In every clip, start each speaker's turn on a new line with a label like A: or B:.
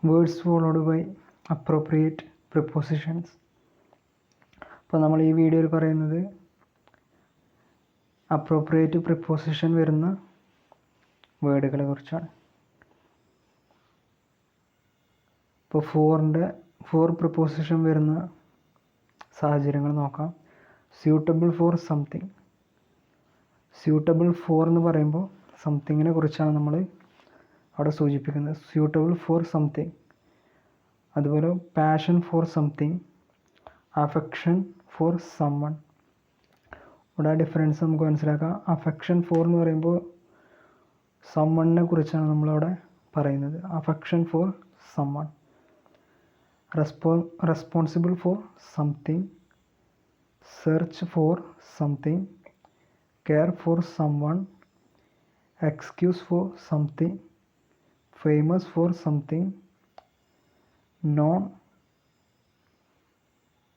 A: Words followed by appropriate prepositions. അപ്പോൾ നമ്മൾ ഈ വീഡിയോയിൽ പറയുന്നത് അപ്രോപ്രിയേറ്റ് പ്രിപ്പോസിഷൻ വരുന്ന വേർഡുകളെ കുറിച്ചാണ്. ഇപ്പോൾ ഫോർ പ്രിപ്പോസിഷൻ വരുന്ന സാഹചര്യങ്ങൾ നോക്കാം. Suitable for something. Suitable for എന്ന് പറയുമ്പോൾ സംതിങ്ങിനെ കുറിച്ചാണ് നമ്മൾ അവിടെ സൂചിപ്പിക്കുന്നത്. Suitable for something. അതുപോലെ passion for something, affection for someone. ഇവിടെ ആ ഡിഫറൻസ് നമുക്ക് മനസ്സിലാക്കാം. അഫെക്ഷൻ ഫോർ എന്ന് പറയുമ്പോൾ സമ്മണിനെ കുറിച്ചാണ് നമ്മളവിടെ പറയുന്നത്. Affection for someone. Responsible for something, search for something, care for someone, excuse for something, famous for something, known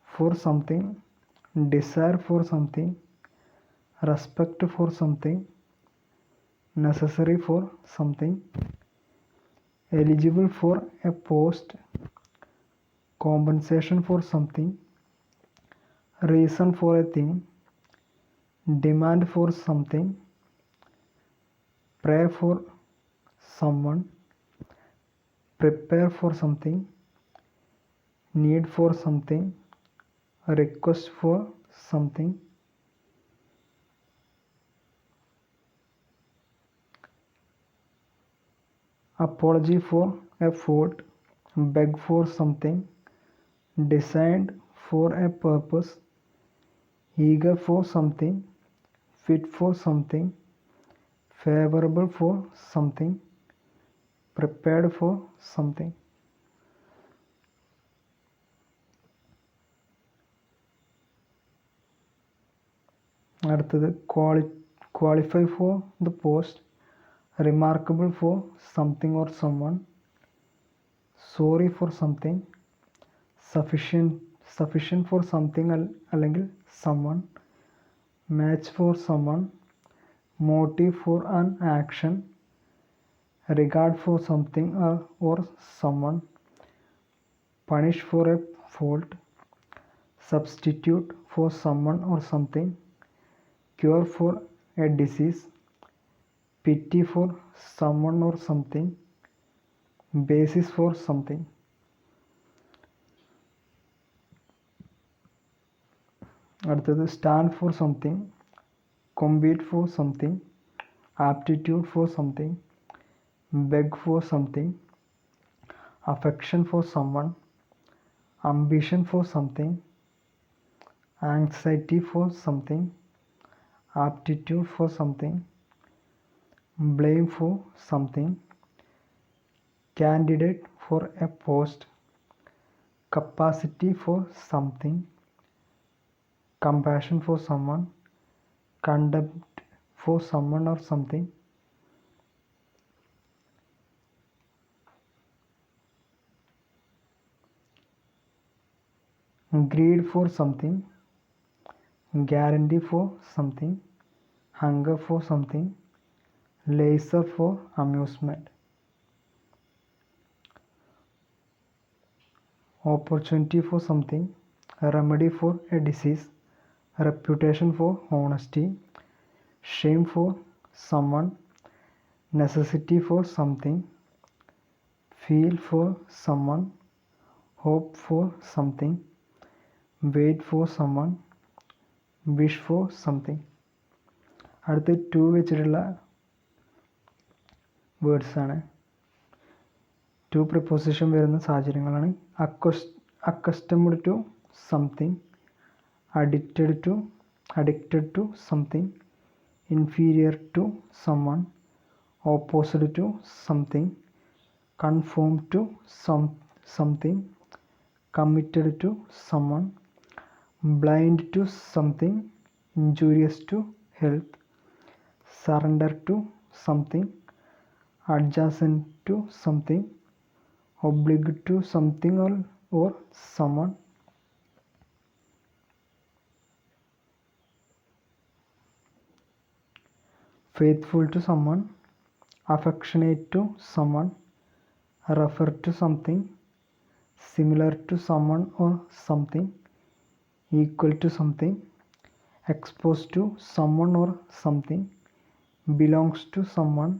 A: for something, desire for something, respect for something, necessary for something, eligible for a post, compensation for something, reason for a thing, demand for something, pray for someone, prepare for something, need for something, request for something, apology for a fault, beg for something, designed for a purpose, eager for something, fit for something, favorable for something, prepared for something. അടുത്തത് qualify for the post, remarkable for something or someone, sorry for something, sufficient for something അല്ലെങ്കിൽ someone, match for someone, motive for an action, regard for something or someone, punish for a fault, substitute for someone or something, cure for a disease, pity for someone or something, basis for something. അടുത്തത് stand for something, compete for something, aptitude for something, beg for something, affection for someone, ambition for something, anxiety for something, aptitude for something, blame for something, candidate for a post, capacity for something, compassion for someone, contempt for someone or something, greed for something, guarantee for something, hunger for something, leisure for amusement, opportunity for something, remedy for a disease, reputation for honesty, shame for someone, necessity for something, feel for someone, hope for something, wait for someone, wish for something. അടുത്ത to വെച്ചിട്ടുള്ള വേർഡ്സാണ്. To preposition വരുന്ന സാഹചര്യങ്ങളാണ്. Accustomed to something, addicted to something, inferior to someone, opposite to something, conform to something, committed to someone, blind to something, injurious to health, surrender to something, adjacent to something, obliged to something or someone, faithful to someone, affectionate to someone, refer to something, similar to someone or something, equal to something, exposed to someone or something, belongs to someone,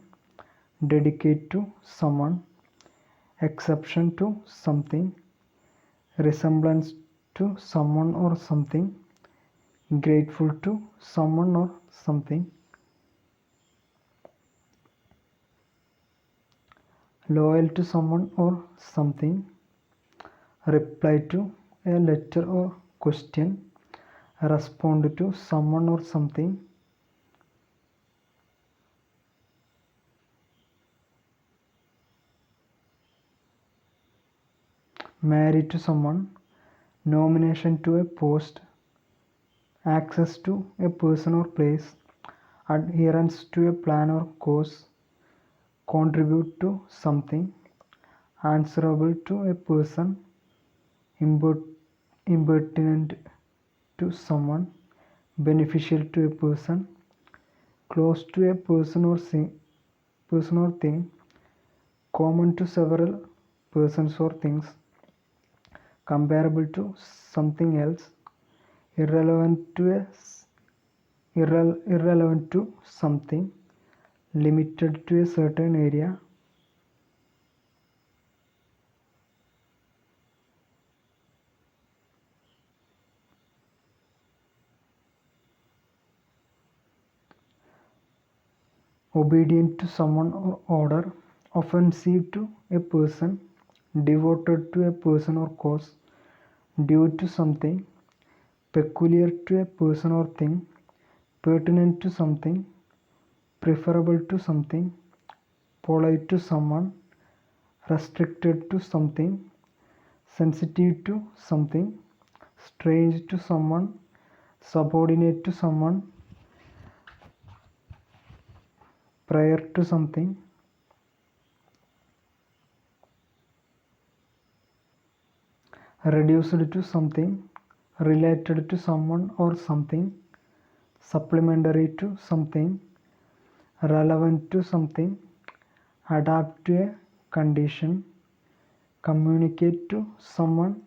A: dedicate to someone, exception to something, resemblance to someone or something, grateful to someone or something, loyal to someone or something, reply to a letter or question, respond to someone or something, marry to someone, nomination to a post, access to a person or place, adherence to a plan or course, contribute to something, answerable to a person, impertinent to someone, beneficial to a person, close to a person or thing, common to several persons or things, comparable to something else, irrelevant to something, limited to a certain area, obedient to someone or order, offensive to a person, devoted to a person or cause, due to something, peculiar to a person or thing, pertinent to something, preferable to something, polite to someone, restricted to something, sensitive to something, strange to someone, subordinate to someone, prior to something, reduced to something, related to someone or something, supplementary to something, relevant to something, adapt to a condition, communicate to someone,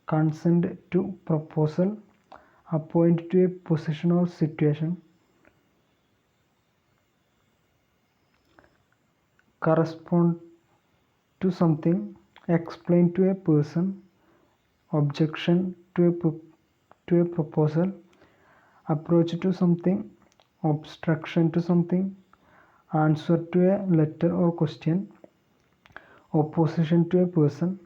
A: consent to proposal, appoint to a position or situation, correspond to something, explain to a person, objection to a proposal, approach to something, obstruction to something, answer to a letter or question, opposition to a person,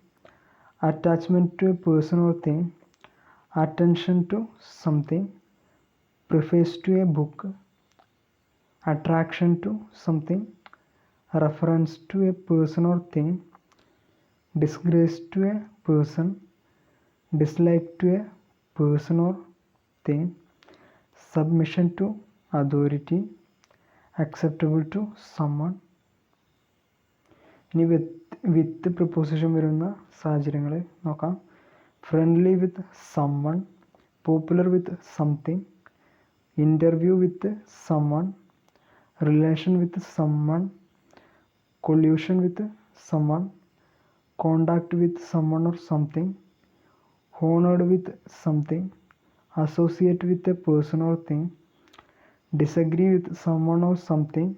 A: attachment to a person or thing, attention to something, preface to a book, attraction to something, reference to a person or thing, disgrace to a person, dislike to a person or thing, submission to authority, acceptable to someone. ഇനി വിത്ത് preposition വരുന്ന സാഹചര്യങ്ങൾ നോക്കാം. Friendly with someone, popular with something, interview with someone, relation with someone, collusion with someone, contact with someone or something, honored with something, associate with a person or thing, disagree with someone or something,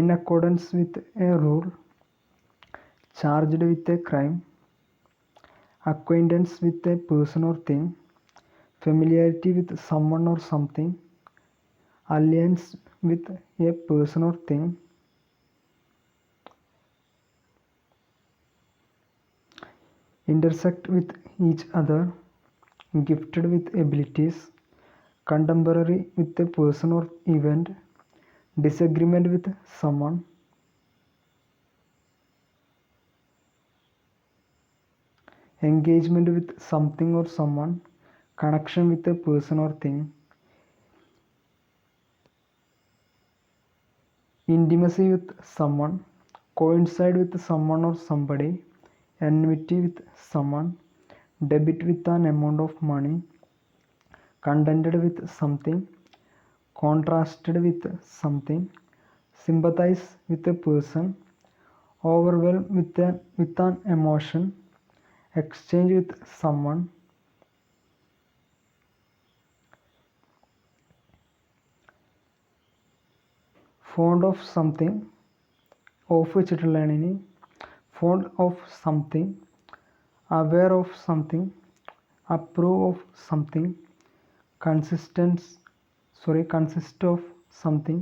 A: in accordance with a rule, charged with a crime, acquaintance with a person or thing, familiarity with someone or something, alliance with a person or thing, intersect with each other, gifted with abilities, contemporary with a person or event, disagreement with someone, engagement with something or someone, connection with a person or thing, intimacy with someone, coincide with someone or somebody, enmity with someone, debit with an amount of money, contented with something, contrasted with something, sympathize with a person, overwhelmed with an emotion, exchange with someone, fond of something, of വെച്ചിട്ടുള്ളതാണ് ഇനി. fond of something, aware of something, approve of something, consist of something,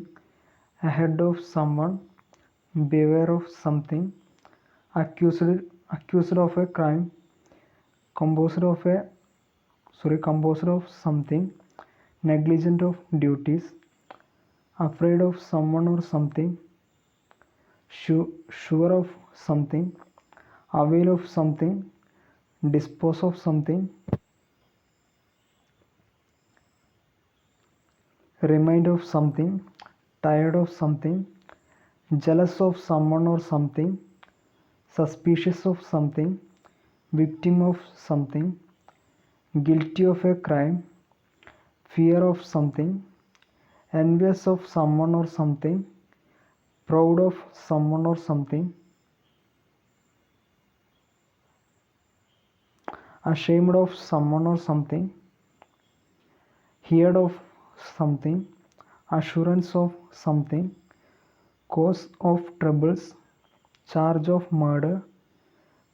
A: ahead of someone, beware of something, accused of a crime, composed of something, negligent of duties, afraid of someone or something, sure of something, avail of something, dispose of something, remind of something, tired of something, jealous of someone or something, suspicious of something, victim of something, guilty of a crime, fear of something, envious of someone or something, proud of someone or something, ashamed of someone or something, heard of something, assurance of something, cause of troubles, charge of murder,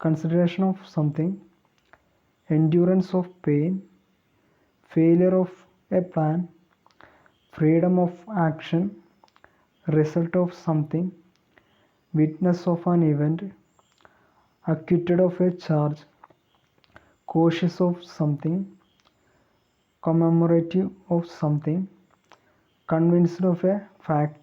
A: consideration of something, endurance of pain, failure of a plan, freedom of action, result of something, witness of an event, acquitted of a charge, cautious of something, commemorative of something, convinced of a fact,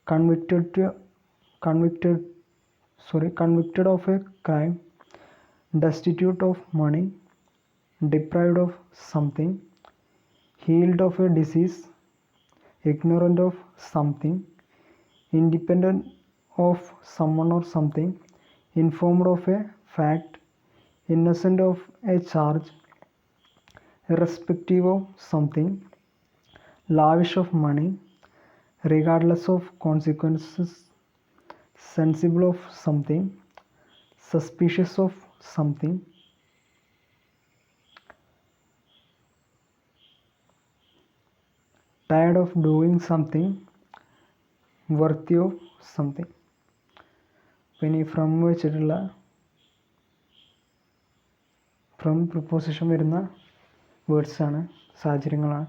A: convicted of a crime, destitute of money, deprived of something, healed of a disease, ignorant of something, independent of someone or something, informed of a fact, innocent of a charge, irrespective of something, lavish of money, regardless of consequences, sensible of something, suspicious of something, tired of doing something, worthy of something. പിന്നെ ഈ from വെച്ചിട്ടുള്ള from preposition വരുന്ന വേർഡ്സാണ്, സാഹചര്യങ്ങളാണ്.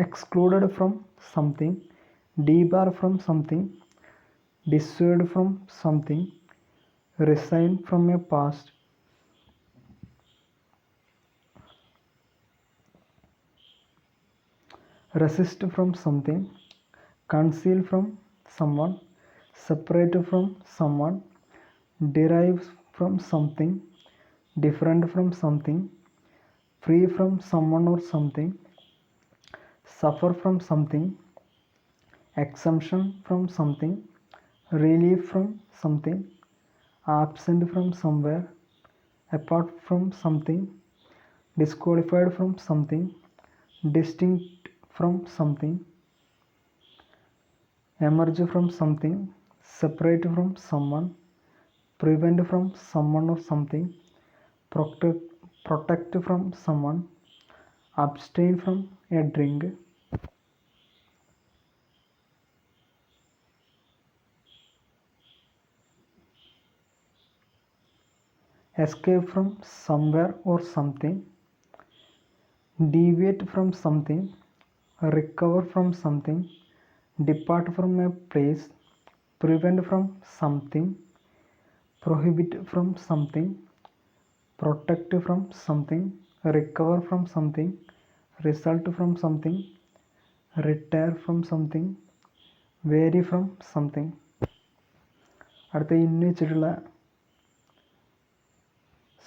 A: Excluded from something, debar from something, dissuade from something, resign from a past, resist from something, conceal from someone, separate from someone, derive from something, different from something, free from someone or something, suffer from something, exemption from something, relief from something, absent from somewhere, apart from something, disqualified from something, distinct from something, emerge from something, separate from someone, prevent from someone or something, protect from someone, abstain from a drink, escape from somewhere or something, deviate from something, recover from something, depart from a place, prevent from something, prohibit from something, protect from something, recover from something, result from something, retire from something, vary from something. അടുത്ത ഇന്ന് വെച്ചിട്ടുള്ള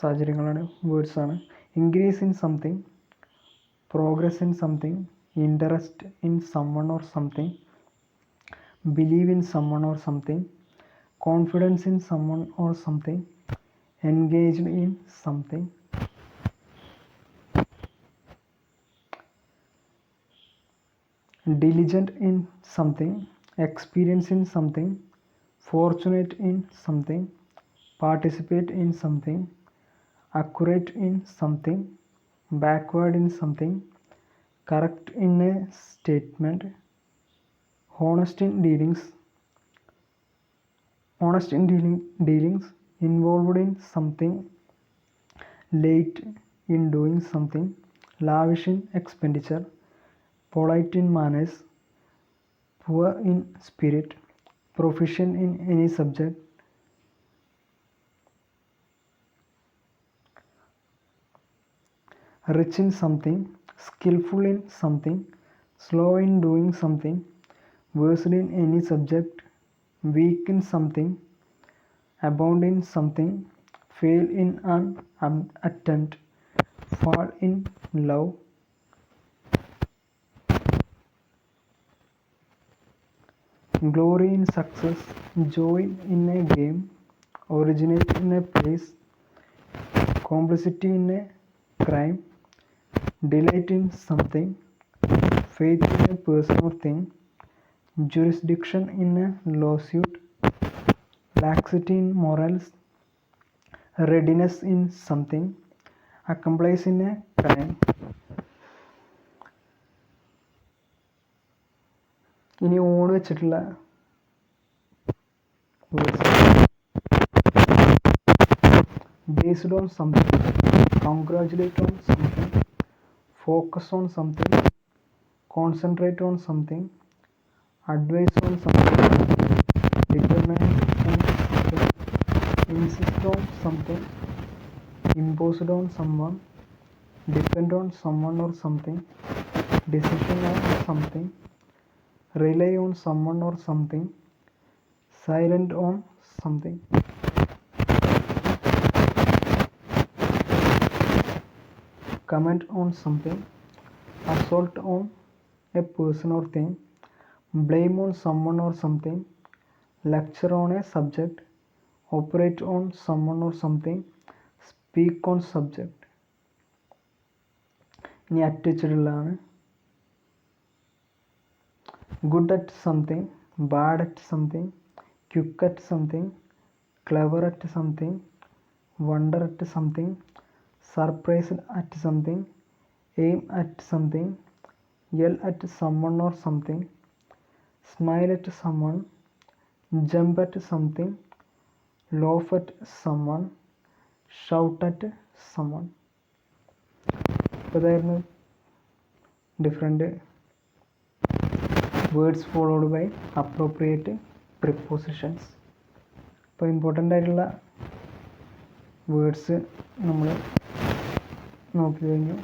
A: സാഹചര്യങ്ങളാണ്, വേർഡ്സാണ്. Increase in something, progress in something, interest in someone or something, believe in someone or something, confidence in someone or something, engaged in something. diligent in something, experience in something, fortunate in something, participate in something, accurate in something, backward in something, correct in a statement, honest in dealings, dealings, involved in something, late in doing something, lavish in expenditure, polite in manners, poor in spirit, proficient in any subject, rich in something, skillful in something, slow in doing something, versed in any subject, weak in something, abound in something, fail in an attempt, fall in love, glory in success, joy in a game, originate in a place, complicity in a crime, delight in something, faith in a person or thing, jurisdiction in a lawsuit, laxity in morals, readiness in something, accomplice in a crime. ഇനി on വെച്ചിട്ടുള്ള based on something, congratulate on something, focus on something, concentrate on something, advise on something, determine on something, insist on something, imposed on someone, depend on someone or something, decision on something, rely on someone or something, silent on something. Comment on something, assault on a person or thing, blame on someone or something, lecture on a subject, operate on someone or something, speak on subject. ഇനി അറ്റുവെച്ചിട്ടുള്ളതാണ് good at something, bad at something, quick at something, clever at something, wonder at something, surprised at something, aim at something, yell at someone or something, smile at someone, jump at something, laugh at someone, shout at someone. അപ്പോൾ അതായിരുന്നു different words followed by appropriate prepositions. അപ്പോൾ important ആയിട്ടുള്ള words നമ്മൾ നോക്കി കഴിഞ്ഞു.